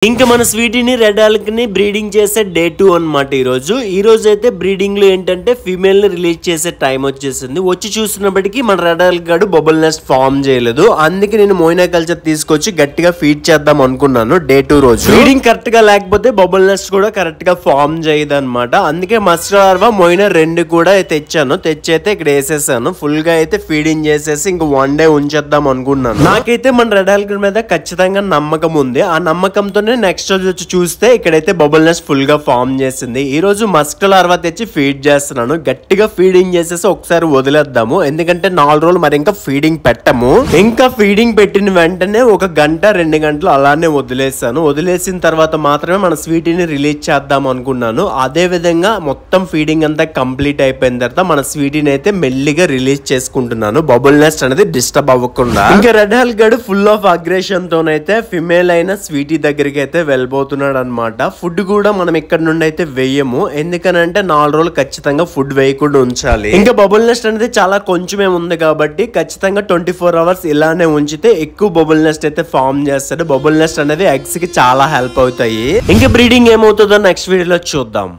ఇంకా మన స్వీటీని రెడ్ ఆల్క్ ని బ్రీడింగ్ చేసే డే 2 అన్నమాట. ఈ రోజు అయితే బ్రీడింగ్ లో ఏంటంటే ఫీమేల్ ని రిలీజ్ చేసే టైం వచ్చేసింది. వచ్చి చూస్తున్నప్పటికీ మన రెడ్ ఆల్క్ గాడు బబుల్ నెస్ట్ ఫామ్ చేయలేదు. అందుకే నేను మోయినా కల్చర్ తీసుకొచ్చి గట్టిగా ఫీడ్ చేద్దాం అనుకున్నాను. డే 2 రోజు ఫీడింగ్ కరెక్ట్ గా లేకపోతే బబుల్ నెస్ట్ కూడా కరెక్ట్ గా ఫామ్ చేయదు అనమాట. అందుకే మస్టర్ ఆర్వా మోయినా 2 కూడా తెచ్చాను. తెచ్చైతే ఇక్కడ వేసేసాను. ఫుల్ గా అయితే ఫీడింగ్ చేసేసి ఇంక 1 డే ఉంచేద్దాం అనుకున్నాను. నాకైతే మన రెడ్ ఆల్క్ మీద ఖచ్చితంగా నమ్మకం ఉంది. ఆ నమ్మకంతో నెక్స్ట్ రోజు వచ్చి చూస్తే ఇక్కడైతే బబుల్ నెస్ట్ ఫుల్ గా ఫామ్ చేసింది. ఈ రోజు మస్కల్ ఆర్వా తెచ్చి ఫీడ్ చేస్తున్నాను. గట్టిగా ఫీడింగ్ చేసేసి ఒకసారి వదిలేద్దాము. ఎందుకంటే 4 రోజులు మరి ఇంకా ఫీడింగ్ పెట్టము. ఇంకా ఫీడింగ్ పెట్టిన వెంటనే 1 గంట 2 గంటలు అలానే వదిలేసాను. వదిలేసిన తర్వాత మాత్రమే మన స్వీటీని రిలీజ్ చేద్దాం అనుకున్నాను. అదే విధంగా మొత్తం ఫీడింగ్ అంతా కంప్లీట్ అయిపోయిన తర్వాత మన స్వీటీని అయితే మెల్లిగా రిలీజ్ చేసుకుంటున్నాను. బబుల్ నెస్ట్ అనేది డిస్టర్బ్ అవ్వకుండా. ఇంకా రెడ్ ఆల్క్ గడు ఫుల్ ఆఫ్ అగ్రెషన్ తోనైతే ఫిమేల్ అయిన స్వీటీ దగ్గరికి అయితే వెళ్ళబోతున్నాడు అనమాట. ఫుడ్ కూడా మనం ఇక్కడ నుండి అయితే వేయము. ఎందుకనంటే 4 రోజులు ఖచ్చితంగా ఫుడ్ వేయకుండా ఉంచాలి. ఇంకా బబుల్ నెస్ట్ అనేది చాలా కొంచెమే ఉంది కాబట్టి ఖచ్చితంగా 24 అవర్స్ ఇలానే ఉంచితే ఎక్కువ బబుల్ నెస్ట్ అయితే ఫామ్ చేస్తాడు. బబుల్ నెస్ట్ అనేది ఎగ్స్ కి చాలా హెల్ప్ అవుతాయి. ఇంకా బ్రీడింగ్ ఏమవుతుందో నెక్స్ట్ వీడియోలో చూద్దాం.